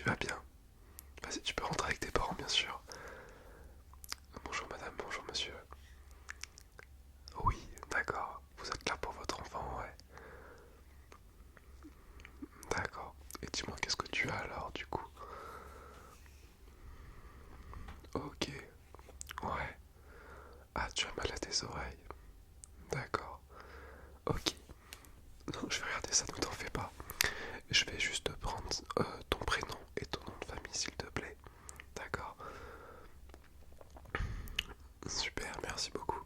vas bien? Vas-y, tu peux rentrer avec tes parents, bien sûr. Bonjour madame, bonjour monsieur. Oui, d'accord. Vous êtes là pour votre enfant, ouais. D'accord. Et dis-moi, qu'est-ce que tu as alors, du coup? Ok, ouais. Ah, tu as mal à tes oreilles. D'accord. Ok. Non, je vais regarder ça, ne t'en fais pas. Je vais juste prendre ton prénom et ton nom de famille, s'il te plaît. D'accord. Super, merci beaucoup.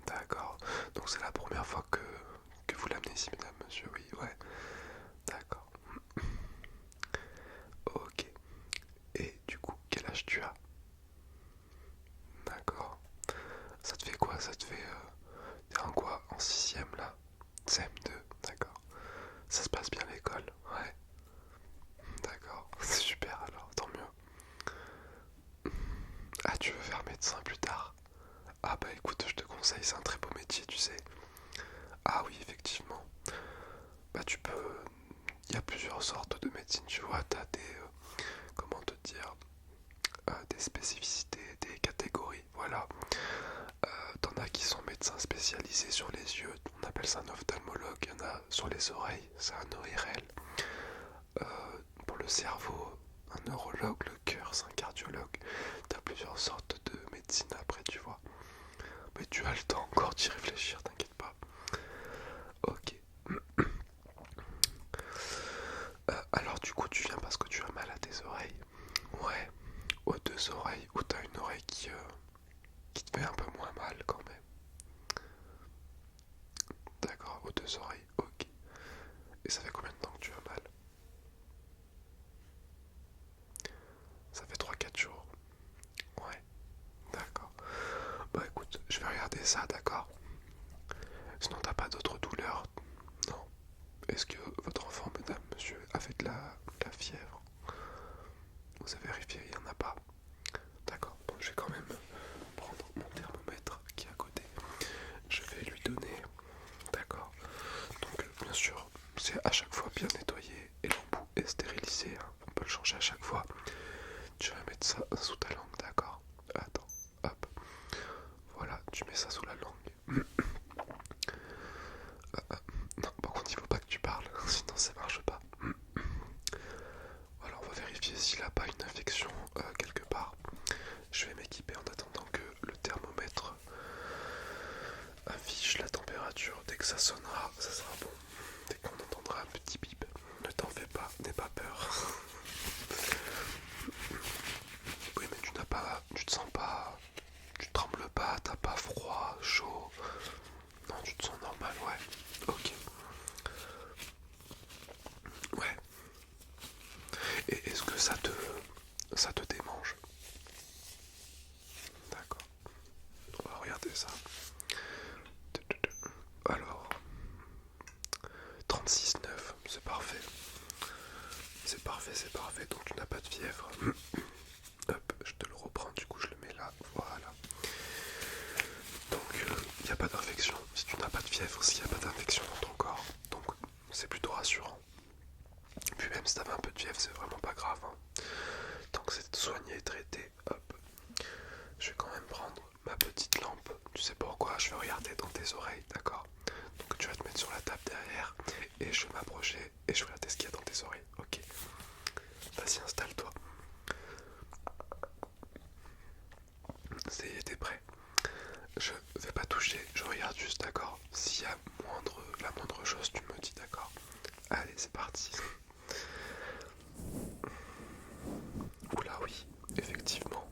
D'accord. Donc c'est la première fois que vous l'amenez ici, mesdames, monsieur. Oui, ouais. D'accord. Ok. Et du coup, quel âge tu as? D'accord. Ça te fait quoi? Ça te fait... t'es en quoi? En sixième là? CM2, d'accord. Ça se passe bien à l'école? Ouais. D'accord. C'est super alors, tant mieux. Ah, tu veux faire médecin plus tard? Ah bah écoute, je te conseille, c'est un très beau métier, tu sais. Ah oui, effectivement. Bah tu peux... Il y a plusieurs sortes de médecine, tu vois. T'as des... comment te dire? Des spécificités, des catégories, voilà. T'en as qui sont médecins spécialisés sur les yeux, on appelle ça un ophtalmologue. Il y en a sur les oreilles, c'est un ORL. Euh, pour le cerveau, un neurologue, le cœur, c'est un cardiologue. T'as plusieurs sortes de médecine après, tu vois. Mais tu as le temps encore d'y réfléchir, t'inquiète pas. Ok. Alors du coup, tu viens parce que tu as mal à tes oreilles. Ouais. Aux deux oreilles, ou t'as une oreille qui te fait un peu moins mal quand même. D'accord, aux deux oreilles, ok. Et ça fait combien de temps que tu as mal? Ça fait 3 4 jours. Ouais, d'accord. Bah écoute, je vais regarder ça, d'accord. Sinon t'as pas d'autres douleurs? Non. Est-ce que votre enfant, madame, monsieur, avait de la fièvre? Vous avez vérifié, il n'y en a pas. D'accord, bon, je vais quand même prendre mon thermomètre qui est à côté. Je vais lui donner, d'accord. Donc bien sûr, c'est à chaque fois bien nettoyé et l'embout est stérilisé, hein. On peut le changer à chaque fois. Tu vas mettre ça sous ta langue, d'accord? Attends, hop. Voilà, tu mets ça sous la langue. Non, par contre, il faut pas que tu parles, sinon ça marche pas. Voilà, on va vérifier s'il a pas une infection quelque part. Je vais m'équiper en attendant que le thermomètre affiche la température. Dès que ça sonnera, ça sera bon. Dès qu'on entendra un petit bip, ne t'en fais pas, n'aie pas peur. Oui, mais tu te sens pas, tu trembles pas, t'as pas froid, chaud. Non, tu te sens normal, ouais. Ok, ouais. Et est-ce que ça te démange? D'accord. On va regarder ça. Alors, 36,9, c'est parfait. C'est parfait, c'est parfait. Donc tu n'as pas de fièvre. Hop, je te le reprends, du coup je le mets là. Voilà. Donc il n'y a pas d'infection. Si tu n'as pas de fièvre, s'il n'y a pas d'infection dans ton corps. Donc c'est plutôt rassurant. Puis même si t'avais un peu de fièvre, c'est vraiment pas grave, hein. Tant que c'est soigné et traité, hop. Je vais quand même prendre ma petite lampe. Tu sais pourquoi? Je vais regarder dans tes oreilles, d'accord? Donc tu vas te mettre sur la table derrière et je vais m'approcher et je vais regarder ce qu'il y a dans tes oreilles. Ok. Vas-y, installe-toi. T'es prêt? Je vais pas toucher, je regarde juste, d'accord? S'il y a la moindre chose, tu me dis, d'accord? Allez, c'est parti. Oula, oui, effectivement,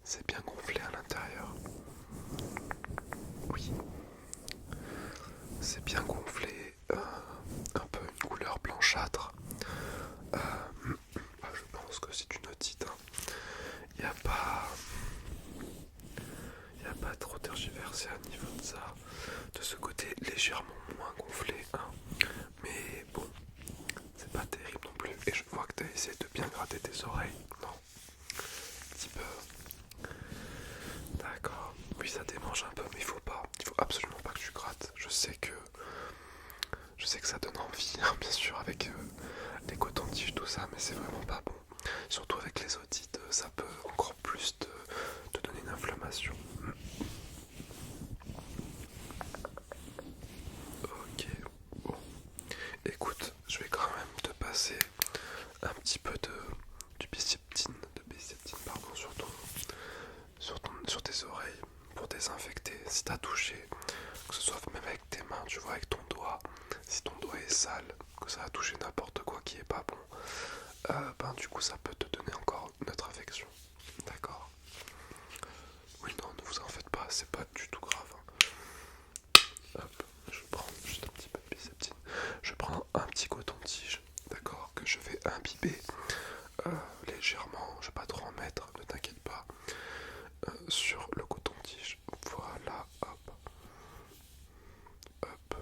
c'est bien gonflé à l'intérieur. Oui, c'est bien gonflé, un peu une couleur blanchâtre. Je pense que c'est une otite, hein. Il n'y a pas... Il n'y a pas trop tergiversé à niveau de ça. De ce côté, légèrement moins gonflé, hein. Mais bon, c'est pas terrible non plus. Et je vois que tu as essayé de bien gratter tes oreilles. Non, un petit peu. D'accord. Oui, ça démange un peu, mais il faut pas. Il faut absolument pas que tu grattes. Je sais sais que ça donne envie, hein, bien sûr, avec les cotons-tiges, tout ça, mais c'est vraiment pas bon. Surtout avec les otites, ça peut encore plus te donner une inflammation. Ok, bon. Écoute, je vais quand même te passer un petit peu de bicéptine, pardon, sur tes oreilles pour désinfecter. Si t'as touché, que ce soit même avec tes mains, tu vois, avec ton doigt, si ton doigt est sale, que ça a touché n'importe quoi qui est pas bon, ben du coup ça peut te donner encore une autre infection. D'accord? Oui, non, ne vous en faites pas, c'est pas du tout grave, hein. Hop, je prends juste un petit peu de biceptine. Je prends un petit coton-tige, d'accord, que je vais imbiber légèrement, je vais pas trop en mettre, ne t'inquiète pas, sur le coton-tige. Voilà, hop, hop,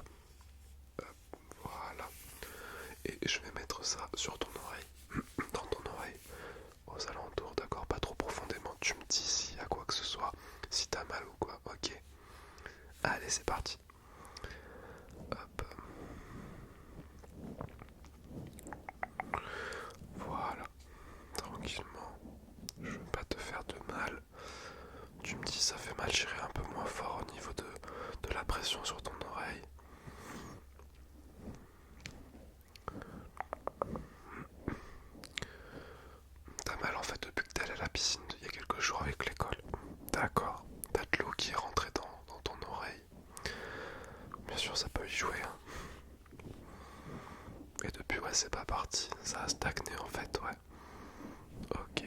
hop, voilà. Et je vais mettre ça sur ton oreille, dans ton oreille, aux alentours, d'accord, pas trop profondément. Tu me dis s'il y a quoi que ce soit, si t'as mal ou quoi, ok. Allez, c'est parti. Hop. Voilà, tranquillement. Je veux pas te faire de mal. Tu me dis ça fait mal, j'irai un peu moins fort au niveau de la pression sur ton oreille. T'as mal en fait depuis que t'es allé à la piscine il y a quelques jours avec l'école. D'accord. T'as de l'eau qui est rentrée dans ton oreille. Bien sûr ça peut y jouer, hein. Et depuis ouais c'est pas parti. Ça a stagné en fait, ouais. Ok.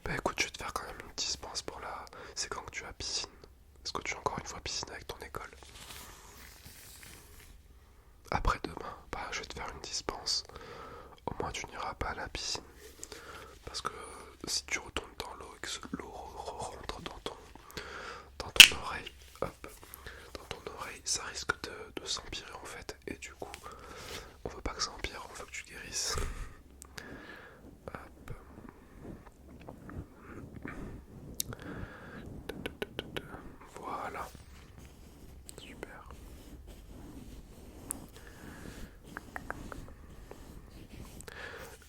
Bah écoute, je vais te faire quand même une dispense pour la... C'est quand que tu as piscine? Est-ce que tu as encore une fois piscine avec ton école? Après-demain, bah je vais te faire une dispense. Au moins tu n'iras pas à la piscine. Parce que si tu retournes dans l'eau et que l'eau rentre dans ton oreille, hop, dans ton oreille, ça risque de s'empirer en fait. Et du coup, on veut pas que ça empire, on veut que tu guérisses. Hop. Voilà. Super.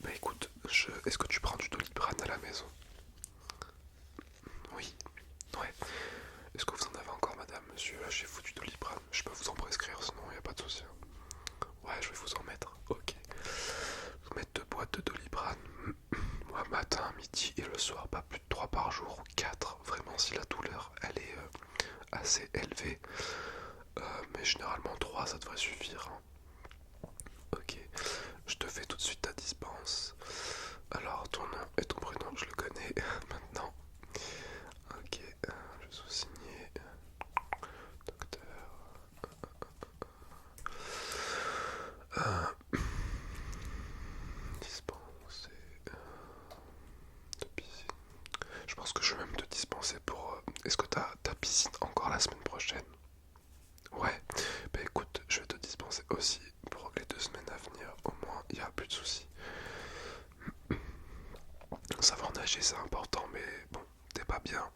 Bah écoute, est-ce que tu prends du Doliprane à la maison? Oui. Ouais. Est-ce que vous en avez encore, madame, monsieur, chez vous du Doliprane? Je peux vous en prescrire, sinon il n'y a pas de souci. Ouais, je vais vous en mettre. Ok. Vous mettre 2 boîtes de Doliprane. Moi, matin, midi et le soir, pas plus de 3 par jour ou 4. Vraiment, si la douleur, elle est assez élevée. Mais généralement 3, ça devrait suffire, hein. Ok. Je te fais tout de suite ta dispense. Alors, ton nom et ton prénom, je le connais maintenant. Ok. Je suis signé. Docteur. Dispenser de piscine. Je pense que je vais même te dispenser pour... Est-ce que t'as piscine encore la semaine prochaine? Ouais. Bah écoute, je vais te dispenser aussi pour les 2 semaines à venir. Au moins, il n'y a plus de soucis. Savoir nager, c'est important, mais bon, t'es pas bien.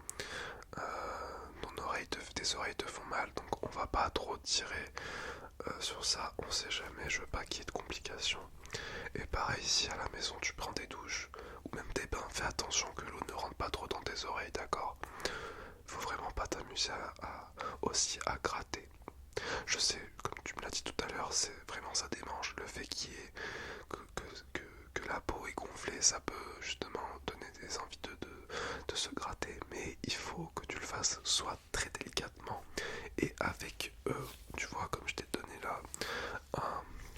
Tes oreilles te font mal, donc on va pas trop tirer sur ça. On sait jamais, je veux pas qu'il y ait de complications. Et pareil, si à la maison tu prends des douches ou même des bains, fais attention que l'eau ne rentre pas trop dans tes oreilles, d'accord? Faut vraiment pas t'amuser aussi à gratter. Je sais, comme tu me l'as dit tout à l'heure, c'est vraiment ça démange. Le fait qu'il y ait que la peau est gonflée, ça peut justement donner des envies de se gratter. Mais il faut que tu le fasses soit très délicatement et avec, tu vois, comme je t'ai donné là,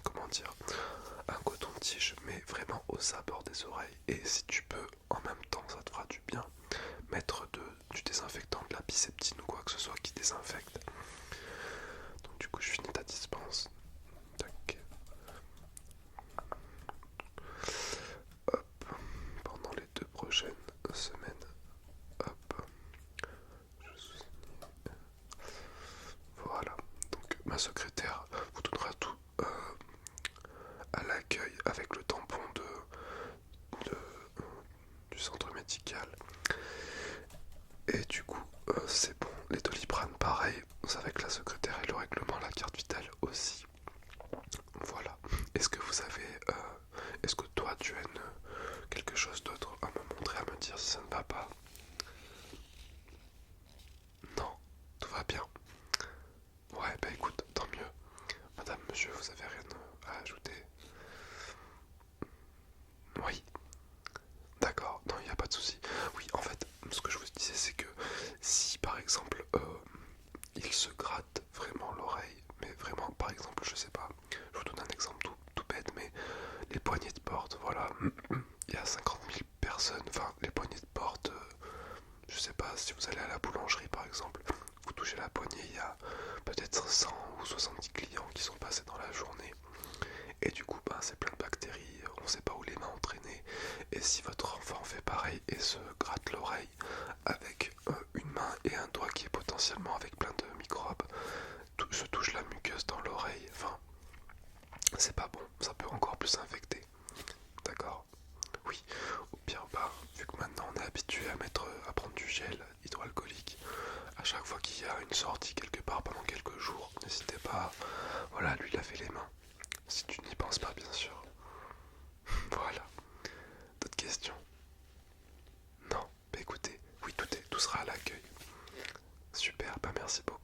comment dire, un coton-tige, mais vraiment aux abords des oreilles. Et si tu peux, en même temps, ça te fera du bien, mettre du désinfectant, de la biceptine ou quoi que ce soit qui désinfecte. Donc du coup, je finis ta dispense. Tac. Hop. Pendant les 2 prochaines semaines. Hop. Je suis... Voilà. Donc ma secrétaire vous donnera tout à l'accueil avec le tampon du centre médical. Et du coup, c'est bon. Les Doliprane, pareil. Vous savez que la secrétaire et le règlement, la carte vitale aussi. vraiment l'oreille. Mais vraiment, par exemple, je sais pas, je vous donne un exemple tout bête, mais les poignées de porte, voilà. Il y a 50 000 personnes, enfin les poignées de porte, je sais pas, si vous allez à la boulangerie par exemple, vous touchez la poignée, il y a peut-être 100 ou 70 clients qui sont passés dans la journée. Et du coup, ben, c'est plein de bactéries, on sait pas où les mains ont traîné. Et si votre enfant fait pareil et se gratte l'oreille avec une main et un doigt qui est potentiellement avec plein de microbes, se touche la muqueuse dans l'oreille, enfin, c'est pas bon, ça peut encore plus infecter. D'accord? Oui, au pire, bah, vu que maintenant on est habitué à prendre du gel hydroalcoolique, à chaque fois qu'il y a une sortie quelque part pendant quelques jours, n'hésitez pas, voilà, à lui laver les mains. Si tu n'y penses pas, bien sûr. Voilà. D'autres questions? Non. Bah écoutez, oui, tout sera à l'accueil. Super, bah merci beaucoup.